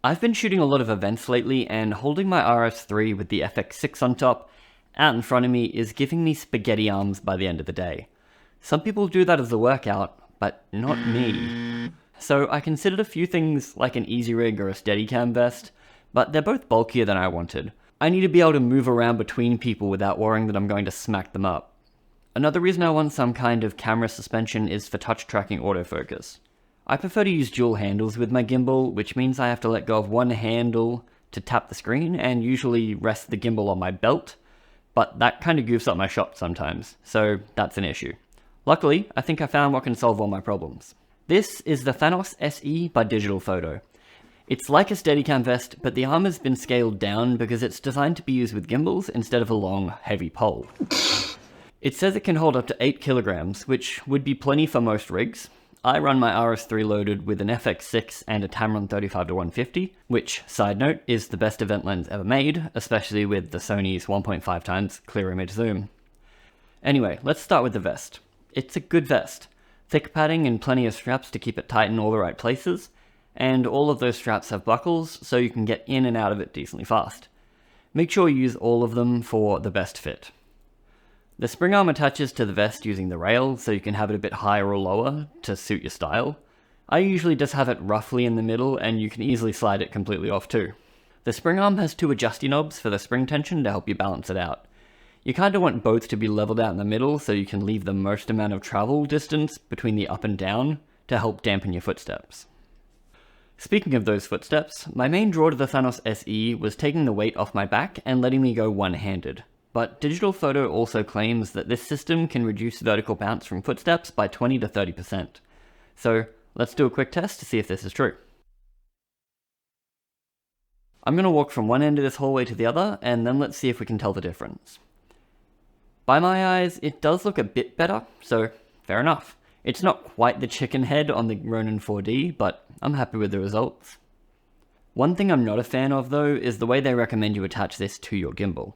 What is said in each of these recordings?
I've been shooting a lot of events lately, and holding my RS3 with the FX6 on top, out in front of me, is giving me spaghetti arms by the end of the day. Some people do that as a workout, but not me. So I considered a few things like an easy rig or a Steadicam vest, but they're both bulkier than I wanted. I need to be able to move around between people without worrying that I'm going to smack them up. Another reason I want some kind of camera suspension is for touch tracking autofocus. I prefer to use dual handles with my gimbal, which means I have to let go of one handle to tap the screen and usually rest the gimbal on my belt, but that kind of goofs up my shot sometimes, so that's an issue. Luckily, I think I found what can solve all my problems. This is the Thanos SE by Digitalfoto. It's like a Steadicam vest, but the arm has been scaled down because it's designed to be used with gimbals instead of a long, heavy pole. It says it can hold up to 8 kilograms, which would be plenty for most rigs. I run my RS3 loaded with an FX6 and a Tamron 35-150, which, side note, is the best event lens ever made, especially with the Sony's 1.5 times clear image zoom. Anyway, let's start with the vest. It's a good vest. Thick padding and plenty of straps to keep it tight in all the right places, and all of those straps have buckles so you can get in and out of it decently fast. Make sure you use all of them for the best fit. The spring arm attaches to the vest using the rail, so you can have it a bit higher or lower to suit your style. I usually just have it roughly in the middle, and you can easily slide it completely off too. The spring arm has 2 adjusty knobs for the spring tension to help you balance it out. You kinda want both to be leveled out in the middle so you can leave the most amount of travel distance between the up and down to help dampen your footsteps. Speaking of those footsteps, my main draw to the Thanos SE was taking the weight off my back and letting me go one-handed. But Digitalfoto also claims that this system can reduce vertical bounce from footsteps by 20 to 30%. So let's do a quick test to see if this is true. I'm going to walk from one end of this hallway to the other, and then let's see if we can tell the difference. By my eyes, it does look a bit better, so fair enough. It's not quite the chicken head on the Ronin 4D, but I'm happy with the results. One thing I'm not a fan of though is the way they recommend you attach this to your gimbal.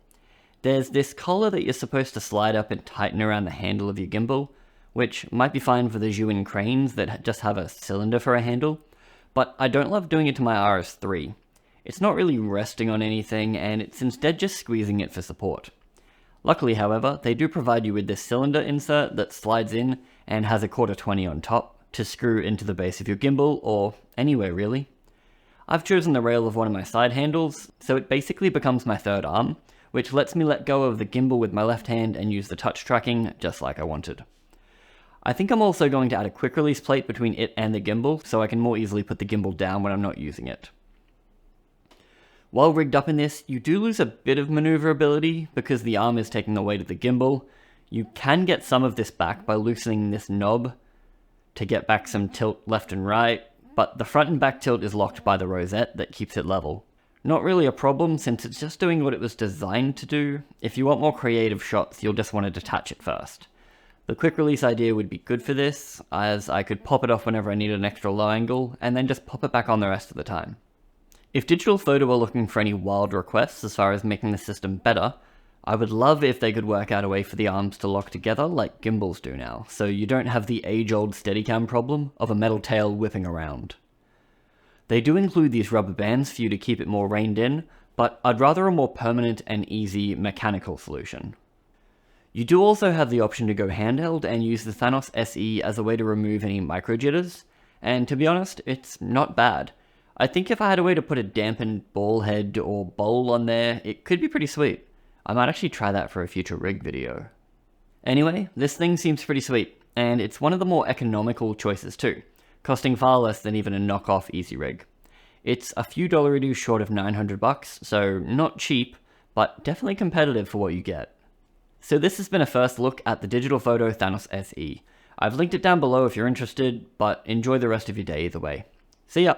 There's this collar that you're supposed to slide up and tighten around the handle of your gimbal, which might be fine for the Zhiyun cranes that just have a cylinder for a handle, but I don't love doing it to my RS3. It's not really resting on anything, and it's instead just squeezing it for support. Luckily, however, they do provide you with this cylinder insert that slides in and has a 1/4-20 on top to screw into the base of your gimbal, or anywhere really. I've chosen the rail of one of my side handles, so it basically becomes my third arm, which lets me let go of the gimbal with my left hand and use the touch tracking just like I wanted. I think I'm also going to add a quick release plate between it and the gimbal so I can more easily put the gimbal down when I'm not using it. While rigged up in this, you do lose a bit of maneuverability because the arm is taking the weight of the gimbal. You can get some of this back by loosening this knob to get back some tilt left and right, but the front and back tilt is locked by the rosette that keeps it level. Not really a problem since it's just doing what it was designed to do. If you want more creative shots, you'll just want to detach it first. The quick release idea would be good for this, as I could pop it off whenever I needed an extra low angle, and then just pop it back on the rest of the time. If Digitalfoto were looking for any wild requests as far as making the system better, I would love if they could work out a way for the arms to lock together like gimbals do now, so you don't have the age-old Steadicam problem of a metal tail whipping around. They do include these rubber bands for you to keep it more reined in, but I'd rather a more permanent and easy mechanical solution. You do also have the option to go handheld and use the Thanos SE as a way to remove any micro jitters, and to be honest, it's not bad. I think if I had a way to put a dampened ball head or bowl on there, it could be pretty sweet. I might actually try that for a future rig video. Anyway, this thing seems pretty sweet, and it's one of the more economical choices too, costing far less than even a knockoff Easy Rig. It's a few dollaritos short of $900, so not cheap, but definitely competitive for what you get. So this has been a first look at the Digitalfoto Thanos SE. I've linked it down below if you're interested, but enjoy the rest of your day either way. See ya!